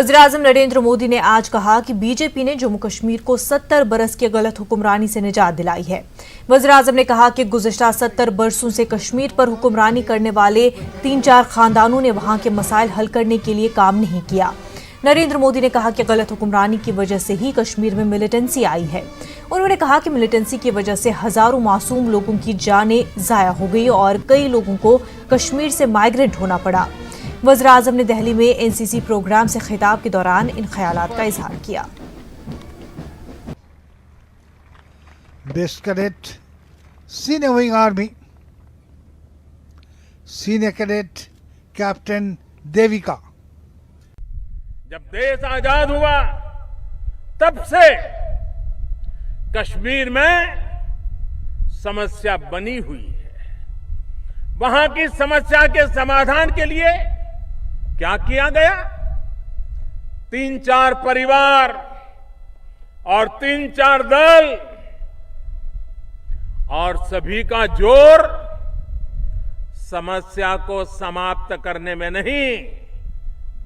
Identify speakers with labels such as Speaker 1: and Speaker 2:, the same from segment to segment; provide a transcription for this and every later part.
Speaker 1: वज़ीर-ए-आज़म नरेंद्र मोदी ने आज कहा कि बीजेपी ने जम्मू कश्मीर को 70 बरस की गलत हुक्मरानी से निजात दिलाई है। वज़ीर-ए-आज़म ने कहा कि गुज़िश्ता 70 बरसों से कश्मीर पर हुक्मरानी करने वाले 3-4 खानदानों ने वहां के मसाइल हल करने के लिए काम नहीं किया। नरेंद्र मोदी ने कहा कि गलत हुक्मरानी की वजह से ही कश्मीर में मिलिटेंसी आई है। उन्होंने कहा कि मिलिटेंसी की वजह से हजारों मासूम लोगों की जानें ज़ाया हो गई और कई लोगों को कश्मीर से माइग्रेट होना पड़ा। वज़ीर-ए-आज़म ने दिल्ली में एनसीसी प्रोग्राम से खिताब के दौरान इन ख्यालात का इजहार किया।
Speaker 2: Best cadet senior wing army senior cadet captain Devika.
Speaker 3: जब देश आजाद हुआ तब से कश्मीर में समस्या बनी हुई है। वहां की समस्या के समाधान के लिए क्या किया गया? 3-4 परिवार और 3-4 दल और सभी का जोर समस्या को समाप्त करने में नहीं,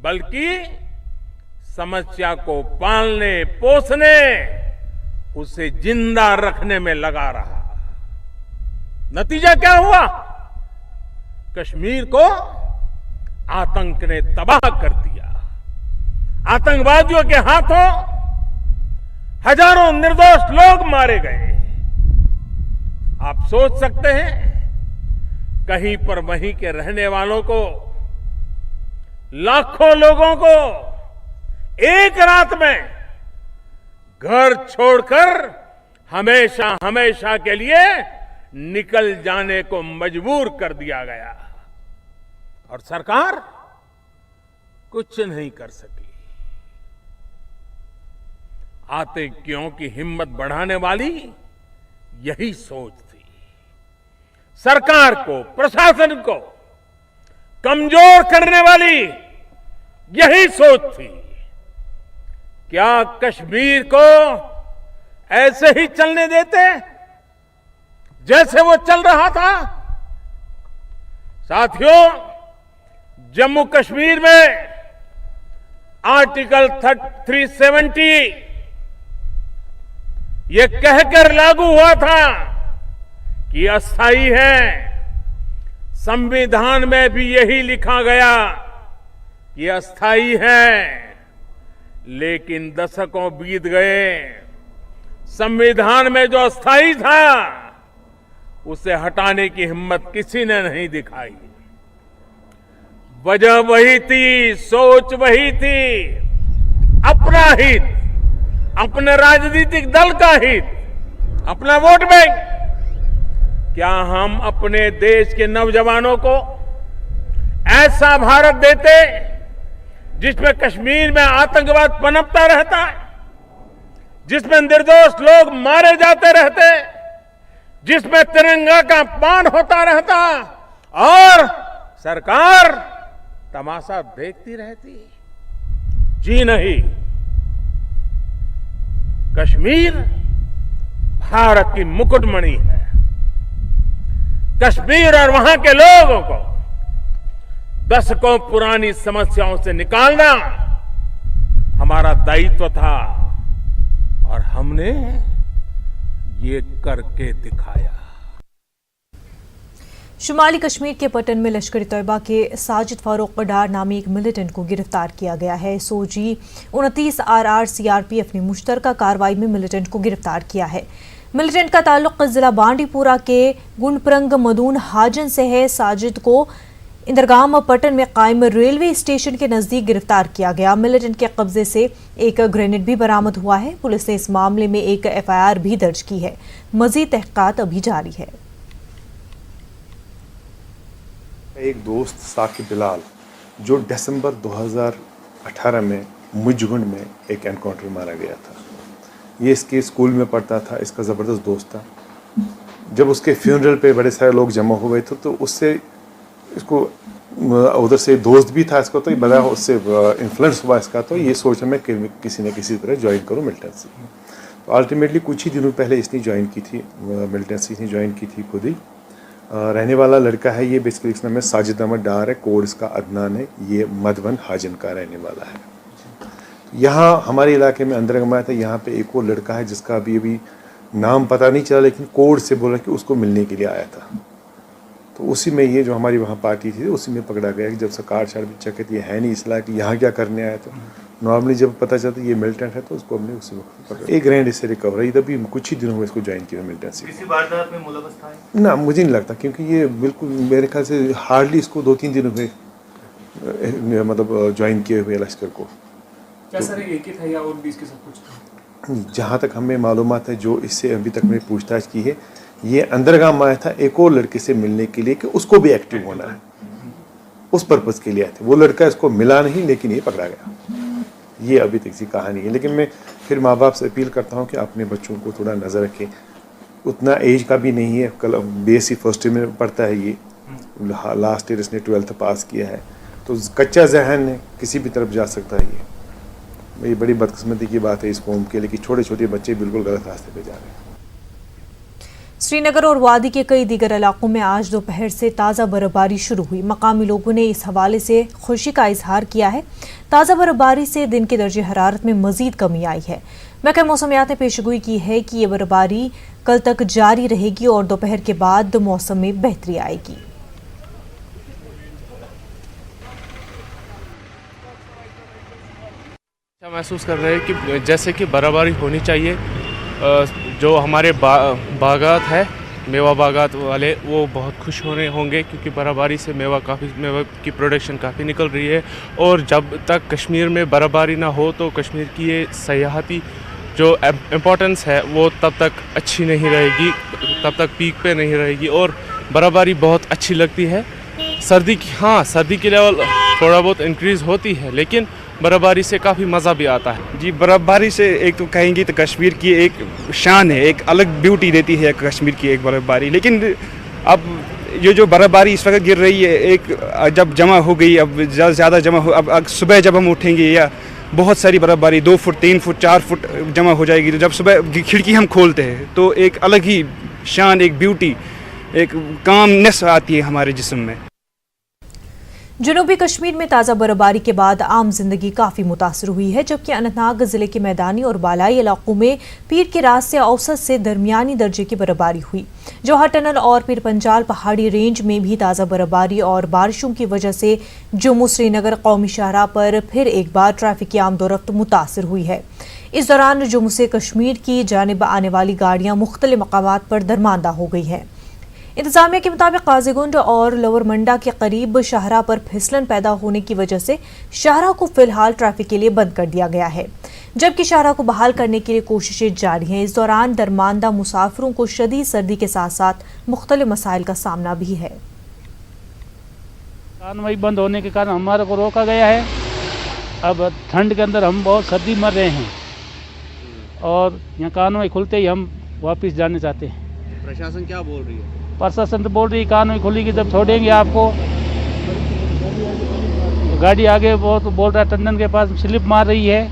Speaker 3: बल्कि समस्या को पालने पोसने, उसे जिंदा रखने में लगा रहा। नतीजा क्या हुआ? कश्मीर को आतंक ने तबाह कर दिया। आतंकवादियों के हाथों हजारों निर्दोष लोग मारे गए। आप सोच सकते हैं, कहीं पर वहीं के रहने वालों को, लाखों लोगों को एक रात में घर छोड़कर हमेशा हमेशा के लिए निकल जाने को मजबूर कर दिया गया और सरकार कुछ नहीं कर सकी। आतंकियों की हिम्मत बढ़ाने वाली यही सोच थी। सरकार को, प्रशासन को कमजोर करने वाली यही सोच थी। क्या कश्मीर को ऐसे ही चलने देते जैसे वो चल रहा था? साथियों, जम्मू कश्मीर में आर्टिकल 370 ये कहकर लागू हुआ था कि अस्थायी है। संविधान में भी यही लिखा गया कि अस्थायी है, लेकिन दशकों बीत गए, संविधान में जो अस्थायी था उसे हटाने की हिम्मत किसी ने नहीं दिखाई। वजह वही थी, सोच वही थी, अपना हित, अपने राजनीतिक दल का हित, अपना वोट बैंक। क्या हम अपने देश के नौजवानों को ऐसा भारत देते जिसमें कश्मीर में आतंकवाद पनपता रहता है, जिसमें निर्दोष लोग मारे जाते रहते, जिसमें तिरंगा का अपमान होता रहता और सरकार तमाशा देखती रहती? जी नहीं। कश्मीर भारत की मुकुटमणि है। कश्मीर और वहां के लोगों को दशकों पुरानी समस्याओं से निकालना हमारा दायित्व था और हमने ये करके दिखाया।
Speaker 1: शुमाली कश्मीर के पटन में लश्कर-ए तैयबा के साजिद फारूक डार नामी एक मिलिटेंट को गिरफ्तार किया गया है। सोजी 29 RR CRPF ने मुश्तरका कार्रवाई में मिलिटेंट को गिरफ्तार किया है। मिलिटेंट का ताल्लुक जिला बांडीपुरा के गुंडप्रंग मदून हाजन से है। साजिद को इंदरगाम पटन में कायम रेलवे स्टेशन के नजदीक गिरफ्तार किया गया। मिलिटेंट के कब्जे से एक ग्रेनेड भी बरामद हुआ है। पुलिस ने इस मामले में एक FIR भी दर्ज की है। मजीद तहकीकात अभी जारी है।
Speaker 4: एक दोस्त साकिब बिलाल जो दिसंबर 2018 में मुजगुंड में एक एनकाउंटर मारा गया था। ये इसके स्कूल में पढ़ता था, इसका ज़बरदस्त दोस्त था। जब उसके फ्यूनरल पे बड़े सारे लोग जमा हो गए थे तो उससे इसको उधर से दोस्त भी था इसको, तो ये बड़ा उससे इन्फ्लुएंस हुआ इसका, तो ये सोचा मैं किसी न किसी तरह ज्वाइन करूँ मिलिटेंसी। तो अल्टीमेटली कुछ ही दिनों पहले इसने ज्वाइन की थी मिलिटेंसी, इसने ज्वाइन की थी खुद ही। रहने वाला लड़का है ये, बेसिकली इसका नाम है साजिद अहमद डार है, कोड इसका अदनान है। ये मधवन हाजन का रहने वाला है। यहाँ हमारे इलाके में अंदरगाम आया था, यहाँ पे एक और लड़का है जिसका अभी नाम पता नहीं चला, लेकिन कोड से बोला कि उसको मिलने के लिए आया था। तो उसी में ये जो हमारी वहाँ पार्टी थी उसी में पकड़ा गया कि जब सरकार शायद चेक करती है नहीं इसलिए कि यहाँ क्या करने आया। तो नॉर्मली जब पता चलता है ये मिलिटेंट है तो उसको हमने उसी वक्त पकड़ा। एक ग्रैंड इससे रिकवर है, इधर भी कुछ ही दिनों में इसको ज्वाइन किया मिलिटेंट से।
Speaker 5: किसी वारदात में मुलव्वस था
Speaker 4: ना, मुझे नहीं लगता, क्योंकि ये बिल्कुल मेरे ख्याल से हार्डली इसको 2-3 दिन हुए मतलब ज्वाइन किए हुए लश्कर को।
Speaker 5: क्या सर एक ही था या और भी इसके साथ कुछ था?
Speaker 4: जहाँ तक हमें मालूमात है, जो इससे अभी तक मैंने पूछताछ की है, ये अंदरगाम आया था एक और लड़के से मिलने के लिए कि उसको भी एक्टिव होना है, उस पर्पज़ के लिए आए थे। वो लड़का इसको मिला नहीं, लेकिन ये पकड़ा गया। ये अभी तक की कहानी है। लेकिन मैं फिर माँ बाप से अपील करता हूँ कि अपने बच्चों को थोड़ा नज़र रखें। उतना एज का भी नहीं है, कल BSc फर्स्ट ईयर में पढ़ता है, ये लास्ट ईयर इसने 12th पास किया है, तो कच्चा जहन है, किसी भी तरफ जा सकता है। ये बड़ी बदकिस्मती की बात है इस कौम के लिए कि छोटे छोटे बच्चे बिल्कुल गलत रास्ते पे जा रहे हैं।
Speaker 1: श्रीनगर और वादी के कई दीगर इलाकों में आज दोपहर से ताज़ा बर्फबारी शुरू हुई। मकामी लोगों ने इस हवाले से खुशी का इजहार किया है। ताज़ा बर्फबारी से दिन के दर्जे हरारत में मजीद कमी आई है। महकमा मौसमियात ने पेशगोई की है कि ये बर्फबारी कल तक जारी रहेगी और दोपहर के बाद मौसम में बेहतरी आएगी।
Speaker 6: महसूस कर रहे हैं कि जैसे कि बर्फबारी होनी चाहिए। जो हमारे बागात है, मेवा बागात वाले, वो बहुत खुश होंगे क्योंकि बर्फबारी से मेवा की प्रोडक्शन काफ़ी निकल रही है। और जब तक कश्मीर में बर्फबारी ना हो तो कश्मीर की ये सयाहती जो इम्पोर्टेंस है वो तब तक अच्छी नहीं रहेगी, तब तक पीक पे नहीं रहेगी। और बर्फबारी बहुत अच्छी लगती है। सर्दी की लेवल थोड़ा बहुत इंक्रीज़ होती है, लेकिन बर्फबारी से काफ़ी मज़ा भी आता है।
Speaker 7: जी, बर्फबारी से एक तो कहेंगे तो कश्मीर की एक शान है, एक अलग ब्यूटी देती है कश्मीर की एक बर्फबारी। लेकिन अब ये जो बर्फबारी इस वक्त गिर रही है, एक जब जमा हो गई, अब ज़्यादा जमा हो, अब सुबह जब हम उठेंगे या बहुत सारी बर्फबारी 2 फुट 3 फुट 4 फुट जमा हो जाएगी, तो जब सुबह खिड़की हम खोलते हैं तो एक अलग ही शान, एक ब्यूटी, एक कामनेस आती है हमारे जिस्म में।
Speaker 1: जनूबी कश्मीर में ताज़ा बर्फबारी के बाद आम जिंदगी काफ़ी मुतासर हुई है, जबकि अनंतनाग जिले के मैदानी और बालाई इलाकों में पीर की रात से औसत से दरमियानी दर्जे की बर्फबारी हुई। जौहर टनल और पीर पंजाल पहाड़ी रेंज में भी ताज़ा बर्फबारी और बारिशों की वजह से जम्मू श्रीनगर कौमी शाहराह पर फिर एक बार ट्रैफिक की आमदोरफ्त मुतासर हुई है। इस दौरान जम्मू से कश्मीर की जानिब आने वाली गाड़ियाँ मुख्तलिफ मकामात पर दरमांदा हो गई हैं। इंतजामिया के मुताबिक काजीगुंड और लोअर मंडा के करीब शाहराह पर फिसलन पैदा होने की वजह से शाहराह को फिलहाल ट्रैफिक के लिए बंद कर दिया गया है, जबकि शाहराह को बहाल करने के लिए कोशिशें जारी हैं। इस दौरान दरमांदा मुसाफिरों को शदीद सर्दी के साथ साथ मुख्तलिफ मसाइल का सामना भी है।
Speaker 8: कार्रवाई बंद होने के कारण हमारे को रोका गया है। अब ठंड के अंदर हम बहुत सर्दी मर रहे हैं और यहाँ कार्रवाई खुलते ही हम वापस जाने चाहते हैं।
Speaker 5: प्रशासन क्या बोल रही है?
Speaker 8: प्रशासन तो बोल रही है कानून खुलेगी जब छोड़ेंगे आपको। तो गाड़ी आगे वो तो बोल रहा है टंडन के पास स्लिप मार रही है,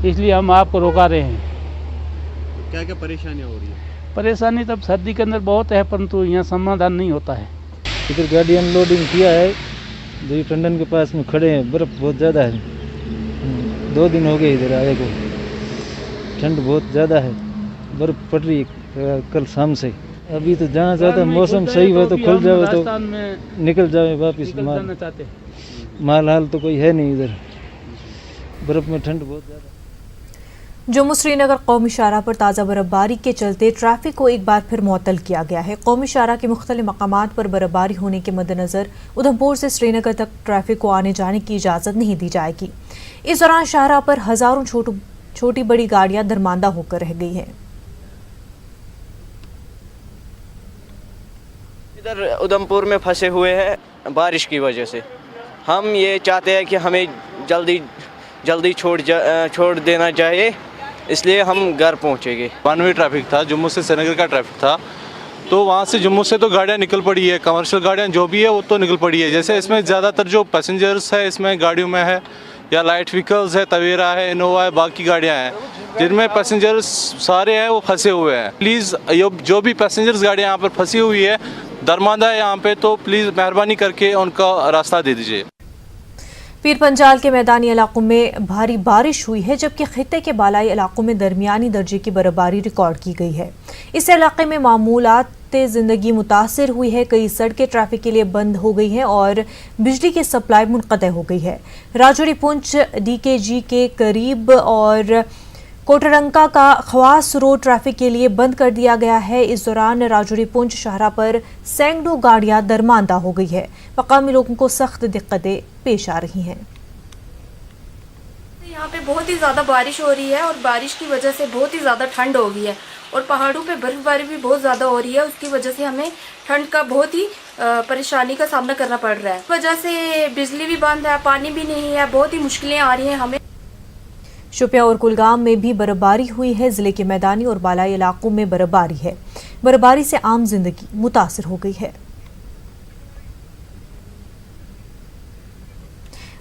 Speaker 8: इसलिए हम आपको रोका रहे हैं।
Speaker 5: तो क्या क्या परेशानियाँ हो रही है?
Speaker 8: परेशानी तब सर्दी के अंदर बहुत है, परंतु यहाँ समाधान नहीं होता है।
Speaker 9: इधर गाड़ी अनलोडिंग किया है, जो टंडन के पास में खड़े हैं, बर्फ़ बहुत ज़्यादा है। 2 दिन हो गए इधर आए को, ठंड बहुत ज़्यादा है, बर्फ़ पड़ रही है कल शाम से। अभी तो जाना चाहते हैं, मौसम सही हो तो खुल जाए तो निकल जाए वापस। माल हाल तो कोई है नहीं इधर, बर्फ में ठंड बहुत ज़्यादा।
Speaker 1: जम्मू श्रीनगर कौमी शाहराह पर ताज़ा बर्फबारी के चलते ट्रैफिक को एक बार फिर मुअत्तल किया गया है। कौमी शाहराह के मुख्तलिफ मकामात पर बर्फबारी होने के मद्देनज़र उधमपुर से श्रीनगर तक ट्रैफिक को आने जाने की इजाज़त नहीं दी जाएगी। इस दौरान शाहराह पर हज़ारों छोटी बड़ी गाड़ियाँ दरमांदा होकर रह गई हैं।
Speaker 10: इधर उधमपुर में फंसे हुए हैं बारिश की वजह से। हम ये चाहते हैं कि हमें जल्दी छोड़ देना चाहिए, इसलिए हम घर पहुँचेंगे।
Speaker 11: 1 वे ट्रैफिक था, जम्मू से श्रीनगर का ट्रैफिक था, तो वहाँ से जम्मू से तो गाड़ियाँ निकल पड़ी है, कमर्शियल गाड़ियाँ जो भी है वो तो निकल पड़ी है। जैसे इसमें ज़्यादातर जो पैसेंजर्स है इसमें गाड़ियों में है, या लाइट व्हीकल्स है, तवेरा है, इनोवा है, बाकी गाड़ियाँ हैं जिनमें पैसेंजर्स सारे हैं वो फंसे हुए हैं। प्लीज़ जो भी पैसेंजर्स गाड़ियाँ यहाँ पर फंसी हुई है, दरमांदा है यहाँ पे, तो प्लीज़ मेहरबानी करके उनका रास्ता दे दीजिए।
Speaker 1: पीर पंजाल के मैदानी इलाकों में भारी बारिश हुई है, जबकि खित्ते के बालाई इलाकों में दरमियानी दर्जे की बर्फबारी रिकॉर्ड की गई है। इस इलाके में मामूलात जिंदगी मुतासिर हुई है। कई सड़कें ट्रैफिक के लिए बंद हो गई हैं और बिजली की सप्लाई मुनक़ते हो गई है। राजौरी पुंछ DKG के करीब और कोटरंका का खवास रोड ट्रैफिक के लिए बंद कर दिया गया है। इस दौरान राजौरी पुंछ शाहरा पर सैकड़ों गाड़ियां दरमांदा हो गई है। मकामी लोगों को सख्त दिक्कतें पेश आ रही हैं।
Speaker 12: यहाँ पे बहुत ही ज़्यादा बारिश हो रही है और बारिश की वजह से बहुत ही ज़्यादा ठंड हो गई है और पहाड़ों पे बर्फबारी भी बहुत ज़्यादा हो रही है। उसकी वजह से हमें ठंड का बहुत ही परेशानी का सामना करना पड़ रहा है। इस वजह से बिजली भी बंद है, पानी भी नहीं है, बहुत ही मुश्किलें आ रही हैं हमें।
Speaker 1: शोपियां और कुलगाम में भी बर्फबारी हुई है। जिले के मैदानी और बालाई इलाकों में बर्फबारी है। बर्फबारी से आम जिंदगी मुतासिर हो गई है।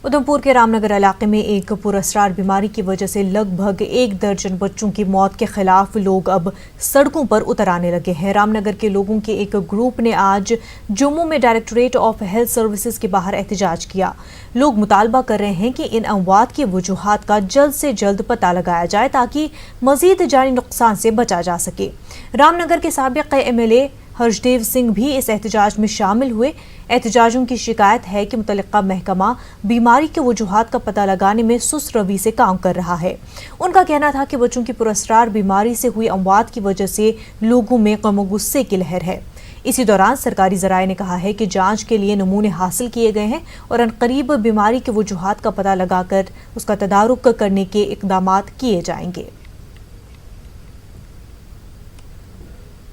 Speaker 1: उधमपुर के रामनगर इलाके में एक पुरअसरार बीमारी की वजह से लगभग 1 दर्जन बच्चों की मौत के खिलाफ लोग अब सड़कों पर उतर आने लगे हैं। रामनगर के लोगों के एक ग्रुप ने आज जम्मू में डायरेक्टोरेट ऑफ हेल्थ सर्विसेज के बाहर एहतजाज किया। लोग मुतालबा कर रहे हैं कि इन अमवात की वजूहात का जल्द से जल्द पता लगाया जाए ताकि मजीद जानी नुकसान से बचा जा सके। रामनगर के साबिक MLA हर्षदेव सिंह भी इस एहतजाज में शामिल हुए। एहतजाजों की शिकायत है कि मुतल्लिका महकमा बीमारी के वजूहात का पता लगाने में सुस्त रवि से काम कर रहा है। उनका कहना था कि बच्चों की पुरअसरार बीमारी से हुई अमवात की वजह से लोगों में गम गुस्से की लहर है। इसी दौरान सरकारी ज़राए ने कहा है कि जांच के लिए नमूने हासिल किए गए हैं और अनकरीब बीमारी के वजूहात का पता लगाकर उसका तदारुक करने के इकदाम किए जाएंगे।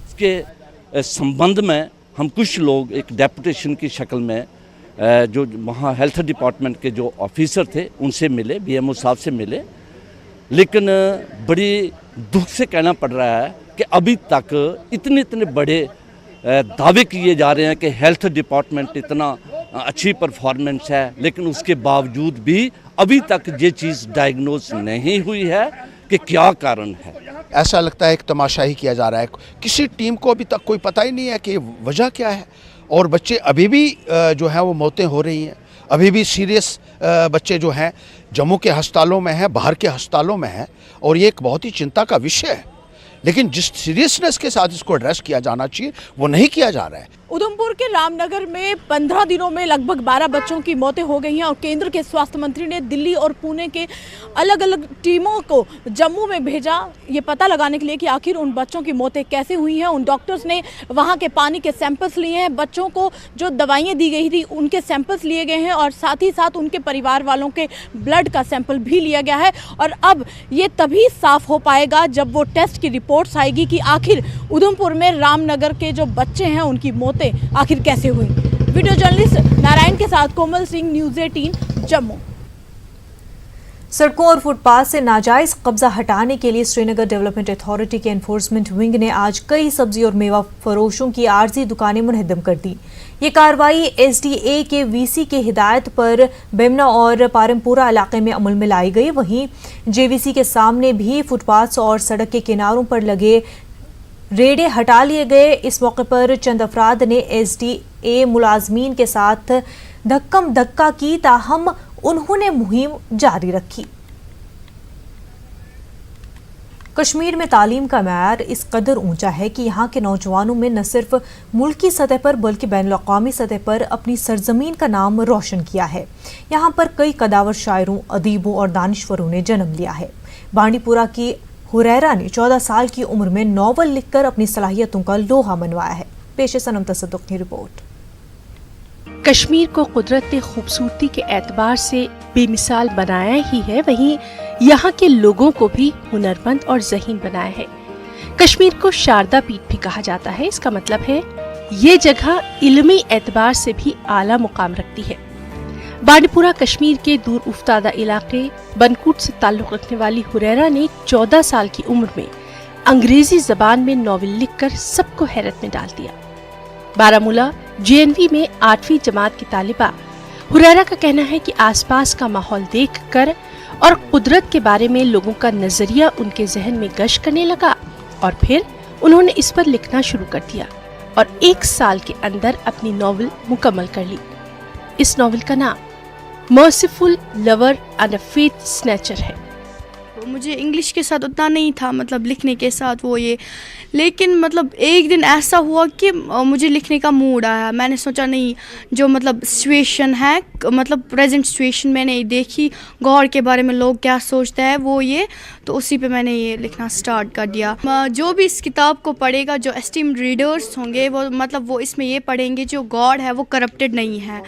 Speaker 13: इसके संबंध में हम कुछ लोग एक डेपुटेशन की शक्ल में जो वहाँ हेल्थ डिपार्टमेंट के जो ऑफिसर थे उनसे मिले, BMO साहब से मिले, लेकिन बड़ी दुख से कहना पड़ रहा है कि अभी तक इतने बड़े दावे किए जा रहे हैं कि हेल्थ डिपार्टमेंट इतना अच्छी परफॉर्मेंस है, लेकिन उसके बावजूद भी अभी तक ये चीज़ डायग्नोज नहीं हुई है कि क्या कारण है।
Speaker 14: ऐसा लगता है एक तमाशा ही किया जा रहा है। किसी टीम को अभी तक कोई पता ही नहीं है कि वजह क्या है और बच्चे अभी भी जो है वो मौतें हो रही हैं। अभी भी सीरियस बच्चे जो हैं जम्मू के अस्पतालों में हैं, बाहर के अस्पतालों में हैं और ये एक बहुत ही चिंता का विषय है। लेकिन जिस सीरियसनेस के साथ इसको एड्रेस किया जाना चाहिए वो नहीं किया जा रहा है।
Speaker 15: उधमपुर के रामनगर में 15 दिनों में लगभग 12 बच्चों की मौतें हो गई हैं और केंद्र के स्वास्थ्य मंत्री ने दिल्ली और पुणे के अलग अलग टीमों को जम्मू में भेजा ये पता लगाने के लिए कि आखिर उन बच्चों की मौतें कैसे हुई हैं। उन डॉक्टर्स ने वहां के पानी के सैंपल्स लिए हैं, बच्चों को जो दवाइयाँ दी गई थी उनके सैंपल्स लिए गए हैं और साथ ही साथ उनके परिवार वालों के ब्लड का सैंपल भी लिया गया है। और अब ये तभी साफ हो पाएगा जब वो टेस्ट की रिपोर्ट्स आएगी कि आखिर उधमपुर में रामनगर के जो बच्चे हैं उनकी मौतें आखिर कैसे हुई। वीडियो जर्नलिस्ट नारायण के साथ कोमल सिंह, न्यूज़ 18 जम्मू।
Speaker 1: सड़कों और फुटपाथ से नाजायज कब्जा हटाने के लिए श्रीनगर डेवलपमेंट अथॉरिटी के एनफोर्समेंट विंग ने आज कई सब्जी और मेवा फरोशों की आर्जी दुकानें मुनहदम कर दी। ये कार्रवाई SDA के VC के हिदायत पर बेमना और पारमपुरा इलाके में अमल में लाई गई। वहीं JVC के सामने भी फुटपाथ और सड़क के किनारों पर लगे रेड़े हटा लिए गए। इस मौके पर चंद अफराद ने SDA मुलाजमीन के साथ धक्कम धक्का की, ताहम उन्होंने मुहिम जारी रखी। कश्मीर में तालीम का मैयार इस कदर ऊंचा है कि यहाँ के नौजवानों में न सिर्फ मुल्की सतह पर बल्कि बैनुल-अक़वामी सतह पर अपनी सरजमीन का नाम रोशन किया है। यहाँ पर कई कदावर शायरों, अदीबों और दानिश्वरों ने जन्म लिया है। बांडीपुरा की हुरैरा ने 14 साल की उम्र में नॉवल लिखकर अपनी सलाहियतों का लोहा मनवाया है। पेश है सनम तसद्दुक़ की रिपोर्ट।
Speaker 16: कश्मीर को कुदरत ने खूबसूरती के एतबार से बेमिसाल बनाया ही है, वहीं यहाँ के लोगों को भी हुनरमंद और ज़हीन बनाया है। कश्मीर को शारदा पीठ भी कहा जाता है। इसका मतलब है ये जगह इल्मी एतबार से भी आला मुकाम रखती है। बांडीपुरा कश्मीर के दूर उफ्तादा इलाके बनकूट से ताल्लुक़ रखने वाली हुरैरा ने 14 साल की उम्र में अंग्रेजी ज़बान में नॉवेल लिखकर सबको हैरत में डाल दिया। बारामूला JNV में 8वीं जमात की तालिबा हुरैरा का कहना है कि आसपास का माहौल देखकर और कुदरत के बारे में लोगों का नजरिया उनके जहन में गश करने लगा और फिर उन्होंने इस पर लिखना शुरू कर दिया और 1 साल के अंदर अपनी नॉवेल मुकम्मल कर ली। इस नॉवेल का नाम merciful lover and a faith snatcher है।
Speaker 17: मुझे इंग्लिश के साथ उतना नहीं था, मतलब लिखने के साथ वो ये, लेकिन मतलब एक दिन ऐसा हुआ कि मुझे लिखने का मूड आया। मैंने सोचा नहीं, जो मतलब सिचुएशन है, मतलब प्रेजेंट सिचुएशन मैंने देखी, गॉड के बारे में लोग क्या सोचते हैं वो ये, तो उसी पे मैंने ये लिखना स्टार्ट कर दिया। जो भी इस किताब को पढ़ेगा, जो एस्टीम्ड रीडर्स होंगे, वो मतलब वो इसमें ये पढ़ेंगे जो गॉड है वो करप्टेड नहीं है,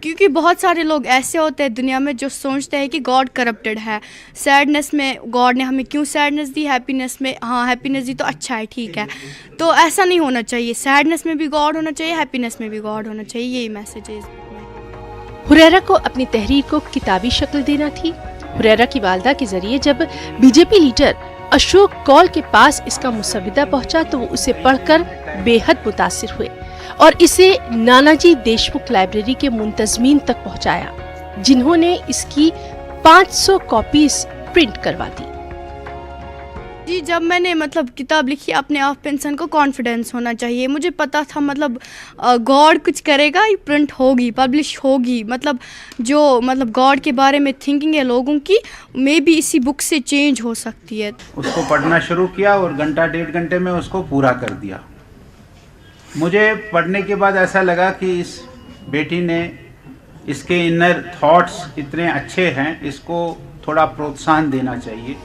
Speaker 17: क्योंकि बहुत सारे लोग ऐसे होते हैं दुनिया में जो सोचते हैं कि गॉड करप्टेड है। सैडनेस में गॉड ने हमें क्यों सैडनेस दी, हैप्पीनेस में हाँ हैप्पीनेस दी तो अच्छा है, ठीक है, तो ऐसा नहीं होना चाहिए। सैडनेस में भी गॉड होना चाहिए, हैप्पीनेस में भी गॉड होना चाहिए, यही मैसेज है।
Speaker 16: हुरैरा को अपनी तहरीर को किताबी शक्ल देना थी। हुरैरा की वालदा के जरिए जब बीजेपी लीडर अशोक कौल के पास इसका मुसविदा पहुंचा तो वो उसे पढ़कर बेहद मुतासिर हुए और इसे नानाजी देशमुख लाइब्रेरी के मुंतजमीन तक पहुंचाया, जिन्होंने इसकी 500 कॉपीज प्रिंट करवा दी।
Speaker 17: जी, जब मैंने मतलब किताब लिखी, अपने आप इंसान को कॉन्फिडेंस होना चाहिए। मुझे पता था मतलब गॉड कुछ करेगा, ये प्रिंट होगी, पब्लिश होगी, मतलब जो मतलब गॉड के बारे में थिंकिंग है लोगों की, मे बी इसी बुक से चेंज हो सकती है।
Speaker 18: उसको पढ़ना शुरू किया और घंटा 1.5 घंटे में उसको पूरा कर दिया। मुझे पढ़ने के बाद ऐसा लगा कि इस बेटी ने, इसके इनर थॉट्स इतने अच्छे हैं, इसको थोड़ा प्रोत्साहन देना चाहिए।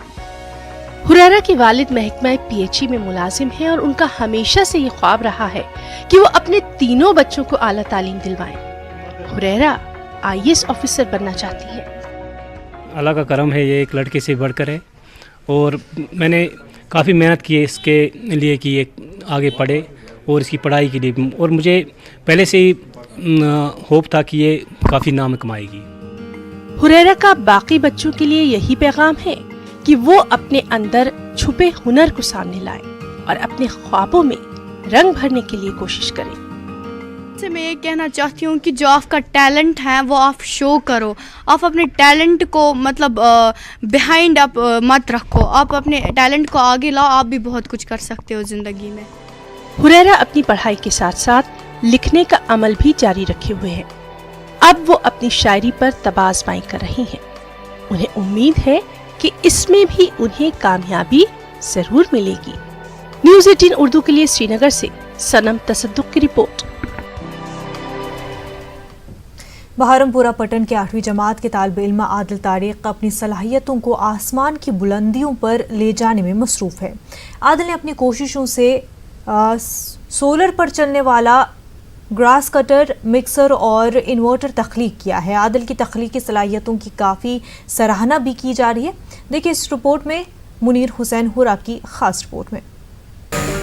Speaker 16: हुरैरा के वालिद महकमा पीएचई में मुलाजिम हैं और उनका हमेशा से ये ख्वाब रहा है कि वो अपने तीनों बच्चों को आला तालीम दिलवाएं। हुरैरा आईएएस ऑफिसर बनना चाहती है।
Speaker 5: अल्लाह का करम है, ये एक लड़के से बढ़कर है और मैंने काफ़ी मेहनत की है इसके लिए कि ये आगे पढ़े और इसकी पढ़ाई के लिए, और मुझे पहले से ही होप था कि ये काफ़ी नाम कमाएगी।
Speaker 16: हुरैरा का बाकी बच्चों के लिए यही पैगाम है कि वो अपने अंदर छुपे हुनर को सामने लाएं और अपने ख्वाबों में रंग भरने के लिए कोशिश करें।
Speaker 17: मैं ये कहना चाहती हूँ कि जो आपका टैलेंट है वो आप शो करो। आप अपने टैलेंट को मतलब बिहाइंड आप मत रखो, आप अपने टैलेंट को आगे लाओ, आप भी बहुत कुछ कर सकते हो ज़िंदगी में।
Speaker 16: हुरैरा अपनी पढ़ाई के साथ साथ लिखने का अमल भी जारी रखे हुए हैं। अब वो अपनी शायरी पर तबाज़बाई कर रही हैं। उन्हें उम्मीद है कि इसमें भी उन्हें कामयाबी जरूर मिलेगी। न्यूज़ 18 उर्दू के लिए श्रीनगर से सनम तसद्दुक की रिपोर्ट।
Speaker 1: बहरमपुरा पटन के 8वीं जमात के तालिब इल्म आदिल तारिक अपनी सलाहियतों को आसमान की बुलंदियों पर ले जाने में मसरूफ है। आदिल ने अपनी कोशिशों से सोलर पर चलने वाला ग्रास कटर, मिक्सर और इन्वर्टर तख्लीक किया है। आदिल की तख्लीकी सलाहियतों की काफ़ी सराहना भी की जा रही है। देखिए इस रिपोर्ट में, मुनीर हुसैन हुरा की खास रिपोर्ट में।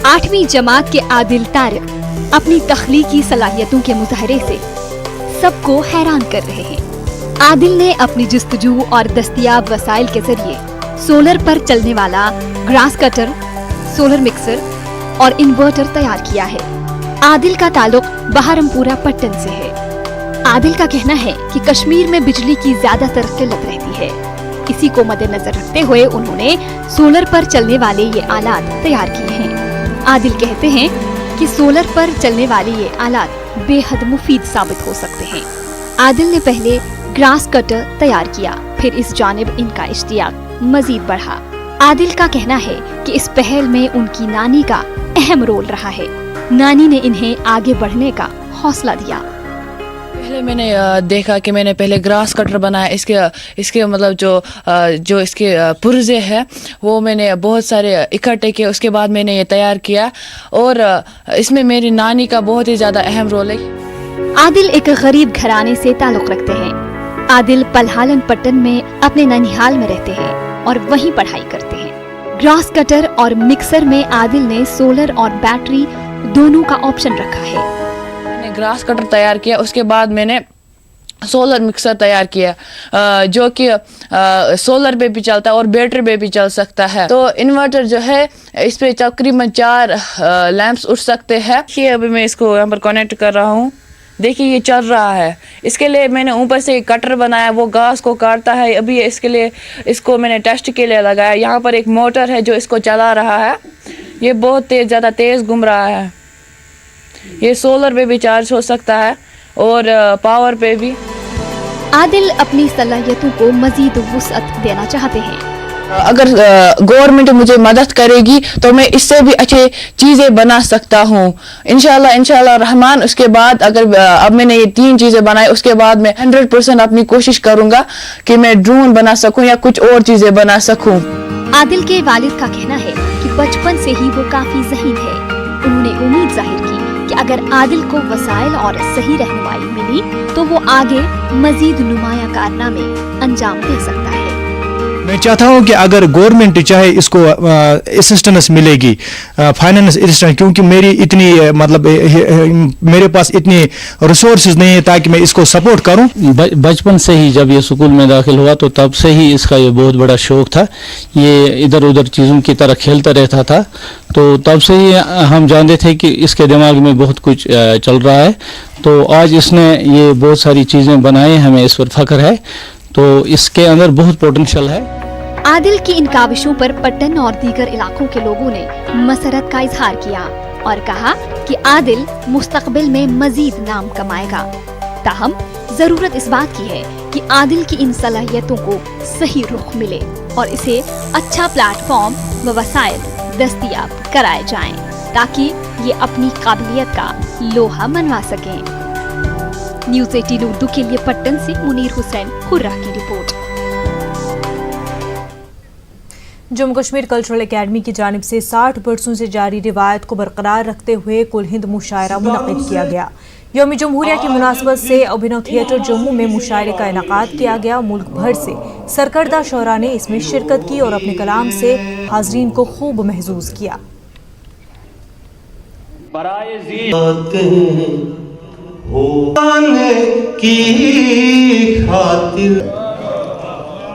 Speaker 19: 8वीं जमात के आदिल तारिक अपनी तख्लीकी सलाहियतों के मुजाहरे से सबको हैरान कर रहे हैं। आदिल ने अपनी जुस्तजू और दस्तयाब वसाइल के जरिए सोलर पर चलने वाला ग्रास कटर, सोलर मिक्सर और इन्वर्टर तैयार किया है। आदिल का ताल्लुक बहरमपुरा पट्टन से है। आदिल का कहना है कि कश्मीर में बिजली की ज्यादातर किल्लत रहती है। इसी को मद्देनजर रखते हुए उन्होंने सोलर पर चलने वाले ये आलात तैयार किए हैं। आदिल कहते हैं कि सोलर पर चलने वाले ये आलात बेहद मुफीद साबित हो सकते हैं। आदिल ने पहले ग्रास कटर तैयार किया, फिर इस जानिब इनका इश्तियाक मजीद बढ़ा। आदिल का कहना है कि इस पहल में उनकी नानी का अहम रोल रहा है। नानी ने इन्हें आगे बढ़ने का हौसला दिया।
Speaker 20: पहले मैंने देखा कि मैंने पहले ग्रास कटर बनाया। इसके मतलब जो इसके पुर्जे हैं वो मैंने बहुत सारे इकट्ठे किए, उसके बाद मैंने ये तैयार किया और इसमें मेरी नानी का बहुत ही ज़्यादा अहम रोल है।
Speaker 19: आदिल एक गरीब घराने से ताल्लुक़ रखते हैं। आदिल पलहालन पट्टन में अपने ननिहाल में रहते हैं और वहीं पढ़ाई करते हैं। ग्रास कटर और मिक्सर में आदिल ने सोलर और बैटरी दोनों का ऑप्शन रखा है।
Speaker 20: मैंने ग्रास कटर तैयार किया, उसके बाद मैंने सोलर मिक्सर तैयार किया जो कि सोलर पे भी चलता है और बैटरी पे भी चल सकता है। तो इन्वर्टर जो है इस पे तकरीबन 4 लैंप्स उठ सकते हैं। ये अभी मैं इसको यहाँ पर कनेक्ट कर रहा हूँ, देखिए ये चल रहा है। इसके लिए मैंने ऊपर से एक कटर बनाया, वो घास को काटता है। अभी इसके लिए इसको मैंने टेस्ट के लिए लगाया। यहाँ पर एक मोटर है जो इसको चला रहा है, ये बहुत ज़्यादा तेज़ घूम रहा है। ये सोलर पे भी चार्ज हो सकता है और पावर पे भी।
Speaker 19: आदिल अपनी सलाहियतों को मजीद वुसअत देना चाहते हैं।
Speaker 20: अगर गवर्नमेंट मुझे मदद करेगी तो मैं इससे भी अच्छे चीज़ें बना सकता हूँ इंशाल्लाह रहमान। उसके बाद अगर अब मैंने ये 3 चीज़ें बनाई, उसके बाद मैं 100% अपनी कोशिश करूँगा कि मैं ड्रोन बना सकूँ या कुछ और चीज़ें बना सकूँ।
Speaker 19: आदिल के वालिद का कहना है कि बचपन से ही वो काफी ज़हीन है। उन्होंने उम्मीद जाहिर की कि अगर आदिल को वसाइल और सही रहनुमाई मिली तो वो आगे मजीद नुमाया कारनामे अंजाम दे सकता है।
Speaker 21: मैं चाहता हूं कि अगर गवर्नमेंट चाहे इसको असिस्टेंस मिलेगी, फाइनेंस असिस्टेंस, क्योंकि मेरी इतनी मतलब मेरे पास इतनी रिसोर्सेज नहीं है ताकि मैं इसको सपोर्ट करूं।
Speaker 22: बचपन से ही जब ये स्कूल में दाखिल हुआ तो तब से ही इसका ये बहुत बड़ा शौक था। ये इधर उधर चीज़ों की तरह खेलता रहता था, तो तब से ही हम जानते थे कि इसके दिमाग में बहुत कुछ चल रहा है। तो आज इसने ये बहुत सारी चीज़ें बनाई, हमें इस पर फख्र है। तो इसके अंदर बहुत पोटेंशियल है।
Speaker 19: आदिल की इन काविशों पर पट्टन और दीगर इलाकों के लोगों ने मसरत का इजहार किया और कहा कि आदिल मुस्तकबिल में मजीद नाम कमाएगा। ताहम जरूरत इस बात की है कि आदिल की इन सलाहियतों को सही रुख मिले और इसे अच्छा प्लेटफॉर्म व वसाइल दस्तयाब कराए जाएं ताकि ये अपनी काबिलियत का लोहा मनवा सकें। न्यूज़ 18 उर्दू के लिए पट्टन से मुनीर हुसैन हुर्रा की report.
Speaker 1: Jammu Kashmir cultural academy की जानिब से 60 बरसों से जारी रिवायत को बरकरार रखते हुए कुल हिंद मुशायरा मुनक़िद किया गया। यौम जमहूरिया की मुनासबत से अभिनव थिएटर जम्मू में मुशायरे का इनेकाद किया गया। मुल्क भर से सरकर्दा शोरा ने इसमें शिरकत की और अपने कलाम से हाज़रीन को खूब महसूस किया।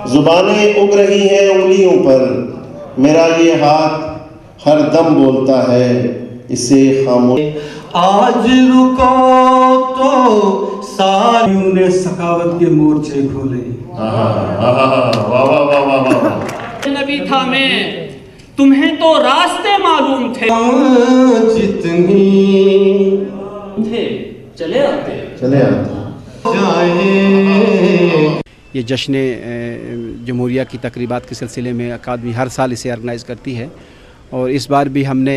Speaker 23: जुबानें उग रही हैं उंगलियों पर, मेरा ये हाथ हर दम बोलता है इसे खामोश।
Speaker 24: आज रुको तो सारियों ने सखावत के मोर्चे खोले।
Speaker 25: नबी था मैं, तुम्हें तो रास्ते मालूम थे।
Speaker 24: जितनी
Speaker 25: थे चले आते
Speaker 7: ये जश्न जमहूरिया की तकरीबात के सिलसिले में अकादमी हर साल इसे ऑर्गेनाइज़ करती है और इस बार भी हमने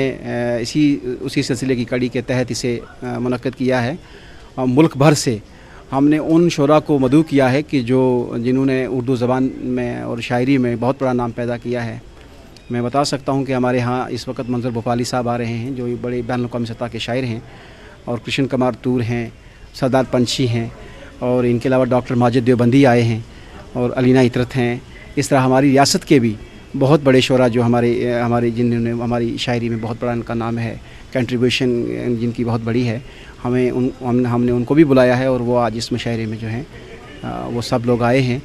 Speaker 7: उसी सिलसिले की कड़ी के तहत इसे मुनक़्क़िद किया है। और मुल्क भर से हमने उन शोरा को मदऊ किया है कि जिन्होंने उर्दू ज़बान में और शायरी में बहुत बड़ा नाम पैदा किया है। मैं बता सकता हूँ कि हमारे यहाँ इस वक्त मंजर भोपाली साहब आ रहे हैं जो बड़े बैनुल-अक़वामी सतह के शायर हैं, और कृष्ण कुमार तूर हैं, सरदार पंछी हैं, और इनके अलावा डॉक्टर माजिद देवबंदी आए हैं और अलीना इतरत हैं। इस तरह हमारी रियासत के भी बहुत बड़े शोरा जो हमारे जिन्होंने हमारी शायरी में बहुत बड़ा इनका नाम है, कंट्रीब्यूशन जिनकी बहुत बड़ी है, हमने उनको भी बुलाया है और वो आज इस मुशायरे में जो हैं वो सब लोग आए हैं।